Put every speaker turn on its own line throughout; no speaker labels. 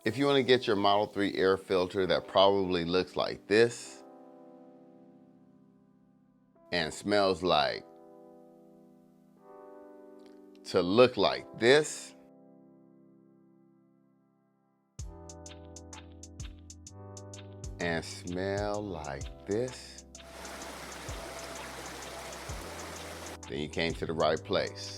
If you want to get your Model 3 air filter that probably looks like this and smells like to look like this, and smell like this, then you came to the right place.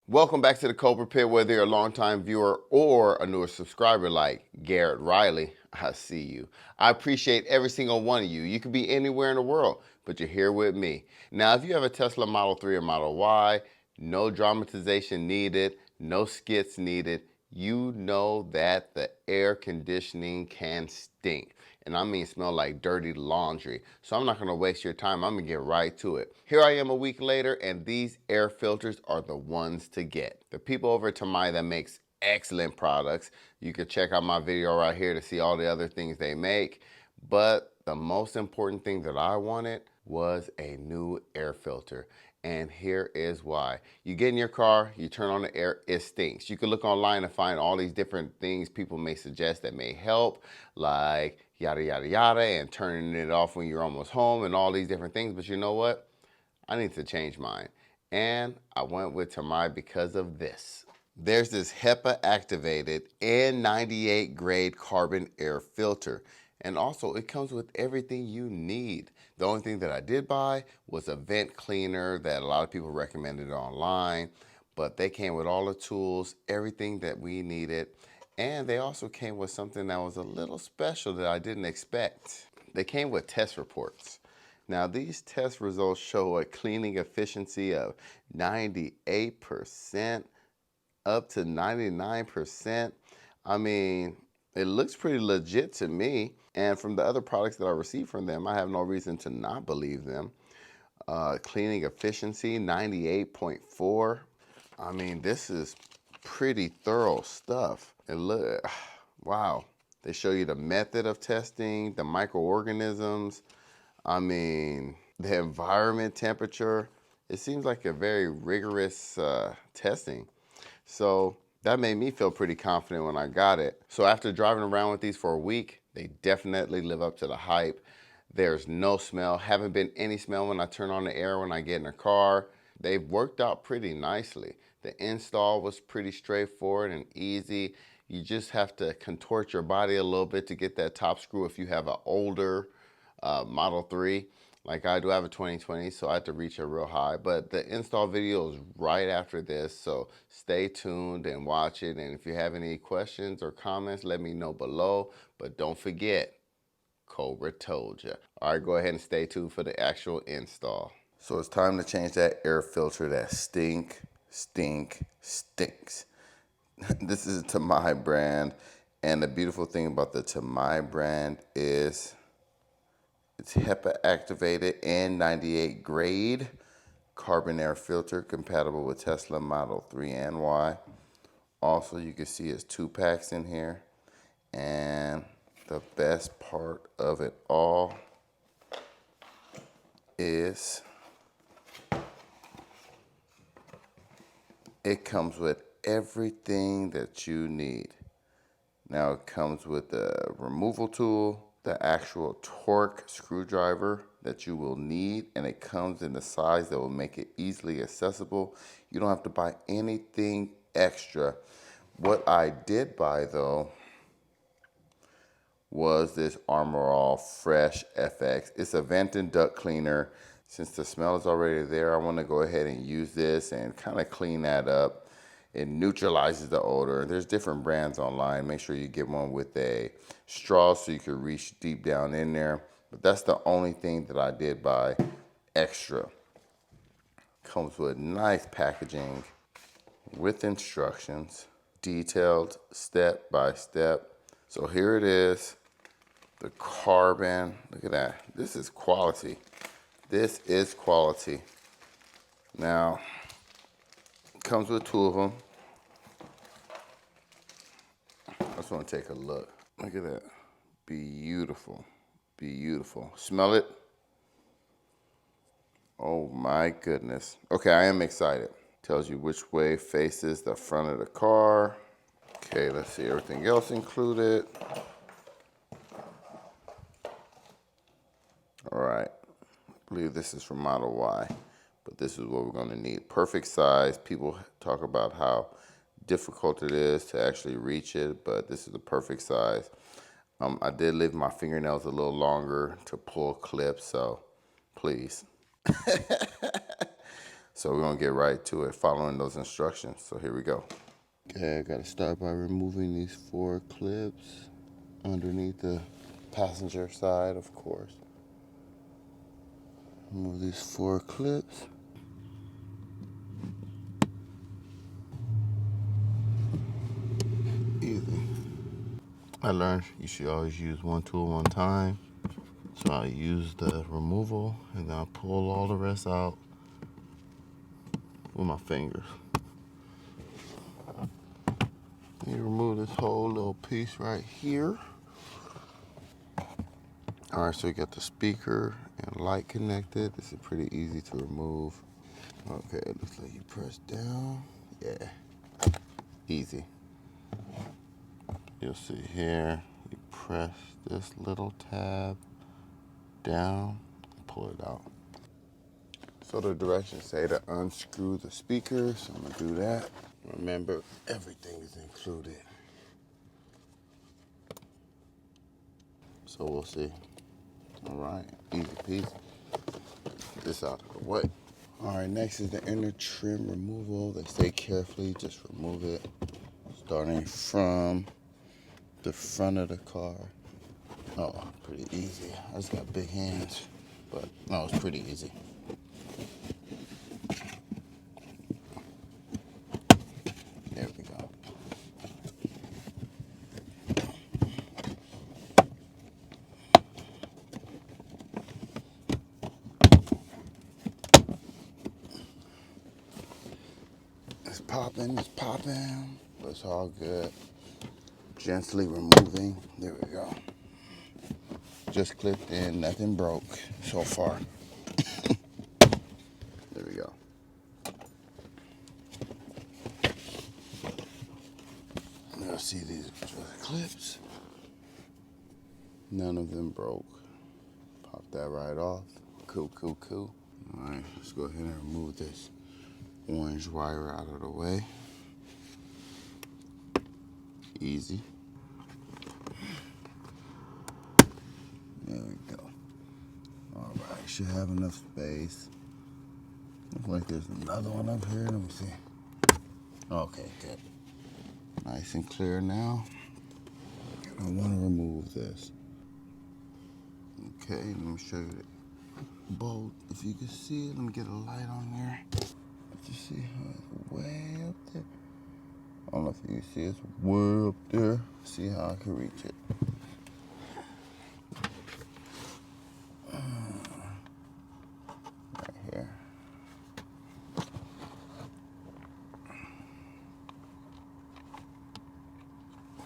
Welcome back to the Cobra Pit, whether you're a longtime viewer or a newer subscriber like Garrett Riley. I see you. I appreciate every single one of you. You could be anywhere in the world, but you're here with me. Now, if you have a Tesla Model 3 or Model Y, no dramatization needed, no skits needed. You know that the air conditioning can stink. And I mean smell like dirty laundry. So I'm not gonna waste your time, I'm gonna get right to it. Here I am a week later, and these air filters are the ones to get. The people over at Temai that makes excellent products. You can check out my video right here to see all the other things they make. But the most important thing that I wanted was a new air filter. And here is why. You get in your car, you turn on the air, it stinks. You can look online and find all these different things people may suggest that may help, like yada, yada, yada, and turning it off when you're almost home and all these different things. But you know what? I need to change mine. And I went with Temai because of this. There's this Hepa activated N98 grade carbon air filter. And also it comes with everything you need. The only thing that I did buy was a vent cleaner that a lot of people recommended online, but they came with all the tools, everything that we needed. And they also came with something that was a little special that I didn't expect. They came with test reports. Now these test results show a cleaning efficiency of 98%, up to 99%. I mean, it looks pretty legit to me. And from the other products that I received from them, I have no reason to not believe them. Cleaning efficiency, 98.4. I mean, this is pretty thorough stuff. It look, wow. They show you the method of testing, the microorganisms. I mean, the environment temperature. It seems like a very rigorous testing. So that made me feel pretty confident when I got it. So after driving around with these for a week, they definitely live up to the hype. There's no smell, haven't been any smell when I turn on the air when I get in the car. They've worked out pretty nicely. The install was pretty straightforward and easy. You just have to contort your body a little bit to get that top screw if you have an older Model 3. Like I do, I have a 2020, so I have to reach it real high. But the install video is right after this, so stay tuned and watch it. And if you have any questions or comments, let me know below. But don't forget, Cobra told you. All right, go ahead and stay tuned for the actual install. So it's time to change that air filter that stinks. This is a Temai brand. And the beautiful thing about the Temai brand is it's HEPA activated N98 grade carbon air filter compatible with Tesla Model 3 and Y. Also, you can see it's 2 packs in here. And the best part of it all is it comes with everything that you need. Now it comes with the removal tool, the actual torque screwdriver that you will need, and it comes in the size that will make it easily accessible. You don't have to buy anything extra. What I did buy though was this Armor All Fresh FX. It's a vent and duct cleaner. Since the smell is already there, I want to go ahead and use this and kind of clean that up. It neutralizes the odor. There's different brands online. Make sure you get one with a straw so you can reach deep down in there. But that's the only thing that I did buy extra. Comes with nice packaging with instructions, detailed step by step. So here it is, the carbon. Look at that. This is quality. This is quality. Now, it comes with 2 of them. I just want to take a look. Look at that. Beautiful. Beautiful. Smell it. Oh my goodness. Okay, I am excited. Tells you which way faces the front of the car. Okay, let's see everything else included. All right, I believe this is from Model Y, but this is what we're gonna need. Perfect size. People talk about how difficult it is to actually reach it, but this is the perfect size. I did leave my fingernails a little longer to pull clips, so please. So we're gonna get right to it, following those instructions. So here we go. Okay, I gotta start by removing these 4 clips underneath the passenger side, of course. Remove these 4 clips. Easy. I learned you should always use one tool one time. So I use the removal and then I pull all the rest out with my fingers. You remove this whole little piece right here. All right, so we got the speaker and light connected. This is pretty easy to remove. Okay, it looks like you press down. Yeah, easy. You'll see here, you press this little tab down, pull it out. So the directions say to unscrew the speaker, so I'm gonna do that. Remember, everything is included. So we'll see. All right, easy peasy. Get this out of the way. All right, next is the inner trim removal. They say carefully, just remove it, starting from the front of the car. Oh, pretty easy. I just got big hands, but no, it's pretty easy. There we go. It's popping, but it's all good. Gently removing. There we go. Just clipped in, nothing broke so far. There we go. You'll see these clips. None of them broke. Pop that right off. Cool. All right, let's go ahead and remove this orange wire out of the way. Easy. There we go. All right, should have enough space. Looks like there's another one up here. Let me see. Okay, good. Nice and clear now. I want to remove this. Okay, let me show you the bolt. If you can see it, let me get a light on there. You see how it's way up there? I don't know if you can see it's way up there. See how I can reach it. Right here.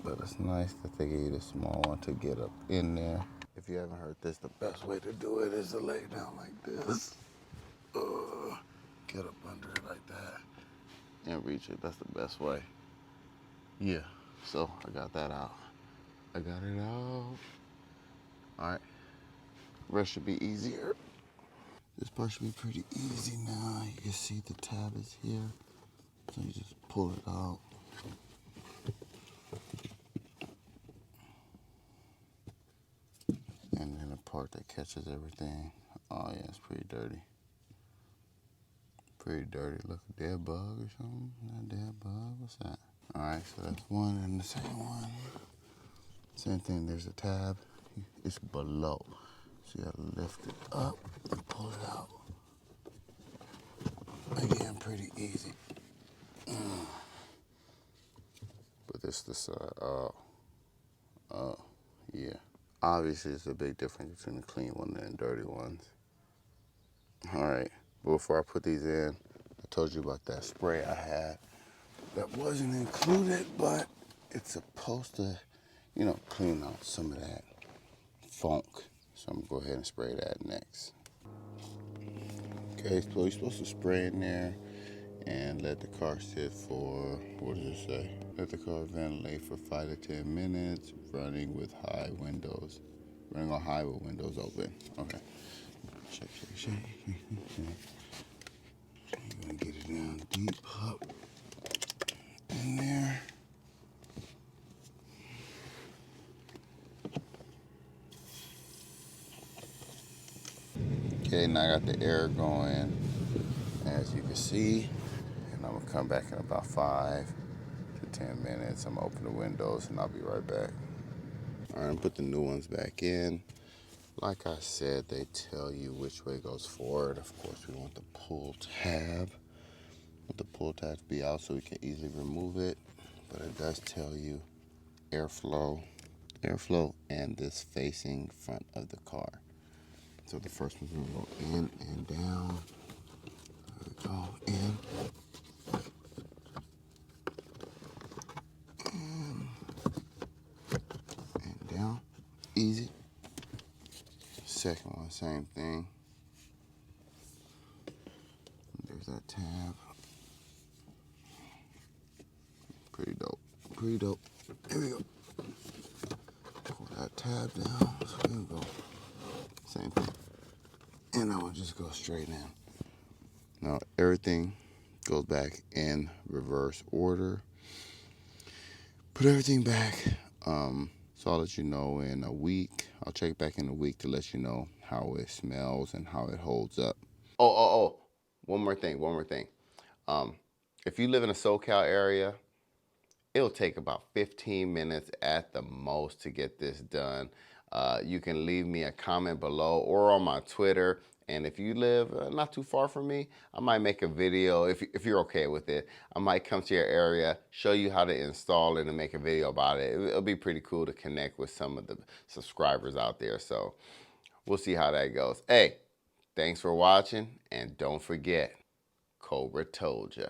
But it's nice that they gave you the small one to get up in there. If you haven't heard this, the best way to do it is to lay down like this. Get up under it like that and reach it. That's the best way. Yeah, so I got that out. I got it out. All right, rest should be easier. This part should be pretty easy now. You can see the tab is here. So you just pull it out. And then the part that catches everything. Oh yeah, it's pretty dirty. Pretty dirty. Look, a dead bug or something? Not a dead bug, what's that? All right, so that's one and the second one. Same thing, there's a tab. It's below. So you gotta lift it up and pull it out. Again, pretty easy. But this the side. Oh, yeah. Obviously, there's a big difference between the clean one and the dirty ones. All right, before I put these in, I told you about that spray I had that wasn't included, but it's supposed to, clean out some of that funk. So I'm gonna go ahead and spray that next. Okay, so you're supposed to spray in there And let the car sit for, what does it say? Let the car ventilate for 5 to 10 minutes, running with high windows. Running on high with windows open. Okay. Shake, shake, shake. I'm gonna get it down deep up in there. Okay, now I got the air going, as you can see. And I'm gonna come back in about 5 to 10 minutes. I'm gonna open the windows and I'll be right back. All right, I'm put the new ones back in. Like I said, they tell you which way goes forward. Of course, we want the pull tab. Want the pull tab to be out so we can easily remove it. But it does tell you airflow, and this facing front of the car. So the first one's gonna go in and down. There we go, in. And down, easy. Second one, same thing. There's that tab. Pretty dope, pretty dope. Here we go. Pull that tab down, so here we go. Same thing. And I will just go straight in. Now everything goes back in reverse order. Put everything back. So I'll let you know in a week. I'll check back in a week to let you know how it smells and how it holds up. Oh. One more thing. If you live in a SoCal area, it'll take about 15 minutes at the most to get this done. You can leave me a comment below or on my Twitter. And if you live not too far from me, I might make a video, if you're okay with it. I might come to your area, show you how to install it and make a video about it. It'll be pretty cool to connect with some of the subscribers out there. So we'll see how that goes. Hey, thanks for watching, and don't forget, Cobra told ya.